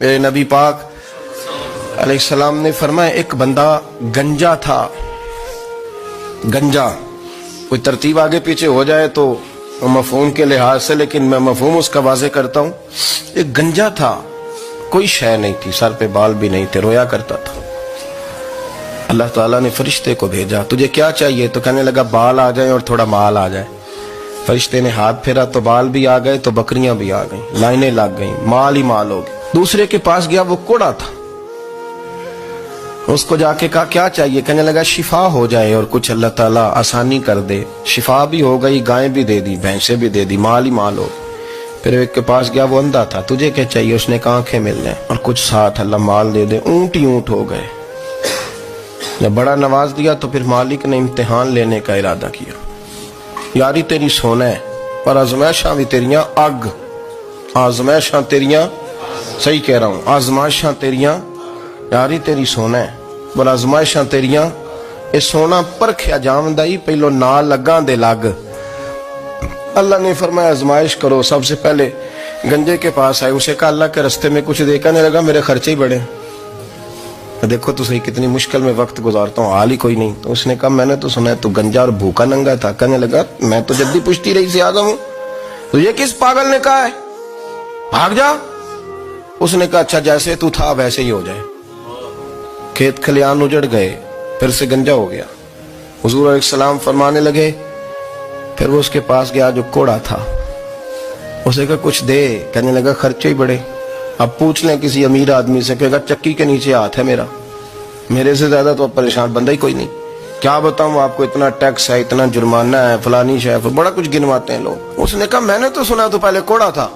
میرے نبی پاک علیہ السلام نے فرمایا ایک بندہ گنجا تھا. گنجا کوئی ترتیب آگے پیچھے ہو جائے تو مفہوم کے لحاظ سے، لیکن میں مفہوم اس کا واضح کرتا ہوں. ایک گنجا تھا، کوئی شے نہیں تھی، سر پہ بال بھی نہیں تھے، رویا کرتا تھا. اللہ تعالیٰ نے فرشتے کو بھیجا، تجھے کیا چاہیے؟ تو کہنے لگا بال آ جائیں اور تھوڑا مال آ جائے. فرشتے نے ہاتھ پھیرا تو بال بھی آ گئے تو بکریاں بھی آ گئیں، لائنیں لگ گئیں، مال ہی مال ہو گئے. دوسرے کے پاس گیا، وہ کوڑا تھا. اس کو جا کے کہا کیا چاہیے؟ کہنے لگا شفا ہو جائے اور کچھ اللہ تعالیٰ آسانی کر دے. شفا بھی ہو گئی، گائیں بھی دے دی، بھینسیں بھی دے دی، مال ہی مال ہو. پھر ایک کے پاس گیا، وہ اندھا تھا، تجھے کیا چاہیے؟ اس نے کہا آنکھیں مل جائیں اور کچھ ساتھ اللہ مال دے دے. اونٹ ہی اونٹ ہو گئے. جب بڑا نواز دیا تو پھر مالک نے امتحان لینے کا ارادہ کیا. یاری تیری سونا ہے اور آزمائشاں بھی تیریاں اگ. آزمائشاں تیریاں، صحیح کہہ رہا ہوں، آزمائشاں تیریاں، یاری تیری سونا ہے اور آزمائشاں تیریاں. اے سونا پرکھیا جامدائی پہلو نال لگاں دے لگ. اللہ نے فرمایا آزمائش کرو. سب سے پہلے گنجے کے پاس آئے، اسے کہا اللہ کے رستے میں کچھ دے. کہنے لگا میرے خرچے ہی بڑے. دیکھو تو صحیح کتنی مشکل میں وقت گزارتا ہوں، حال ہی کوئی نہیں. تو اس نے کہا میں نے تو سنا ہے تو گنجا اور بھوکا ننگا تھا. کہنے لگا میں تو جدی پشتی رہی سے آدم ہوں. تو یہ کس پاگل نے کہا ہے بھاگ جا؟ اس نے کہا اچھا جیسے تو تھا ویسے ہی ہو جائے. کھیت کھلیان اجڑ گئے، پھر سے گنجا ہو گیا. حضور علیہ السلام فرمانے لگے. پھر وہ اس کے پاس گیا جو کوڑا تھا، اسے کہا کچھ دے. کہنے لگا خرچے ہی بڑے. اب پوچھ لیں کسی امیر آدمی سے، کہے گا چکی کے نیچے ہاتھ ہے میرا، میرے سے زیادہ تو پریشان بندہ ہی کوئی نہیں. کیا بتاؤں آپ کو، اتنا ٹیکس ہے، اتنا جرمانہ ہے، فلانی شے، بڑا کچھ گنواتے ہیں لوگ. اس نے کہا میں نے تو سنا تو پہلے کوڑا تھا.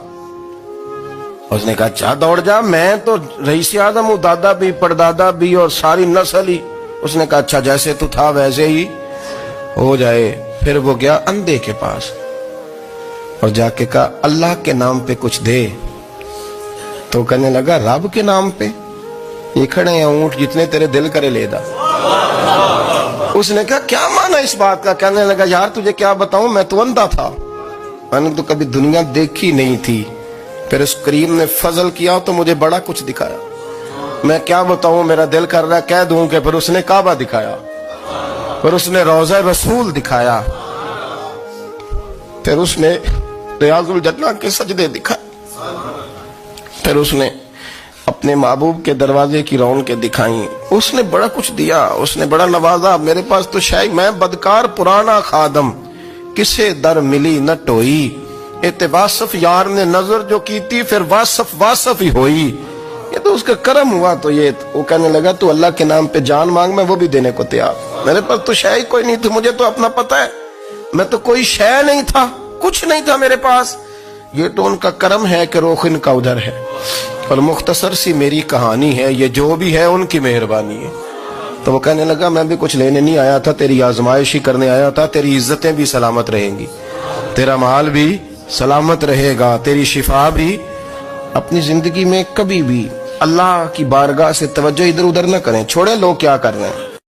اس نے کہا اچھا دوڑ جا، میں تو رئیس اعظم ہوں، دادا بھی پردادا بھی اور ساری نسل ہی. اس نے کہا اچھا جیسے تو تھا ویسے ہی ہو جائے. پھر وہ گیا اندھے کے پاس اور جا کے کہا اللہ کے نام پہ کچھ دے. تو کہنے لگا رب کے نام پہ؟ یہ کھڑے ہیں اونٹ جتنے تیرے دل کرے لے دا. اس نے کہا کیا معنی اس بات کا؟ کہنے لگا یار تجھے کیا بتاؤں، میں تو اندھا تھا، میں نے تو کبھی دنیا دیکھی نہیں تھی. پھر اس کریم نے فضل کیا تو مجھے بڑا کچھ دکھایا. میں کیا بتاؤں، میرا دل کر رہا ہے کہہ دوں کہ پھر اس نے کعبہ دکھایا، پھر اس نے روضہ رسول دکھایا، پھر اس نے ریاض الجنہ کے سجدے دکھائے، پھر اس نے اپنے محبوب کے دروازے کی رونقیں دکھائیں. اس نے بڑا کچھ دیا، اس نے بڑا نوازا. میرے پاس تو شاید میں بدکار پرانا خادم، کسے در ملی نہ ٹوئی. واصف یار نے نظر جو کی تھی پھر واصف ہی ہوئی. یہ تو اس کا کرم ہوا. تو یہ وہ کہنے لگا تو اللہ کے نام پہ جان مانگ، میں وہ بھی دینے کو تیار. میرے پاس تو شے کوئی نہیں تھی، مجھے تو اپنا پتہ ہے، میں تو کوئی شے نہیں تھا، کچھ نہیں تھا میرے پاس. یہ تو ان کا کرم ہے کہ روخ ان کا ادھر ہے. اور مختصر سی میری کہانی ہے، یہ جو بھی ہے ان کی مہربانی ہے. تو وہ کہنے لگا میں بھی کچھ لینے نہیں آیا تھا، تیری آزمائش ہی کرنے آیا تھا. تیری عزتیں بھی سلامت رہیں گی، تیرا مال بھی سلامت رہے گا، تیری شفا بھی. اپنی زندگی میں کبھی بھی اللہ کی بارگاہ سے توجہ ادھر ادھر نہ کریں. چھوڑیں لوگ کیا کر رہے ہیں.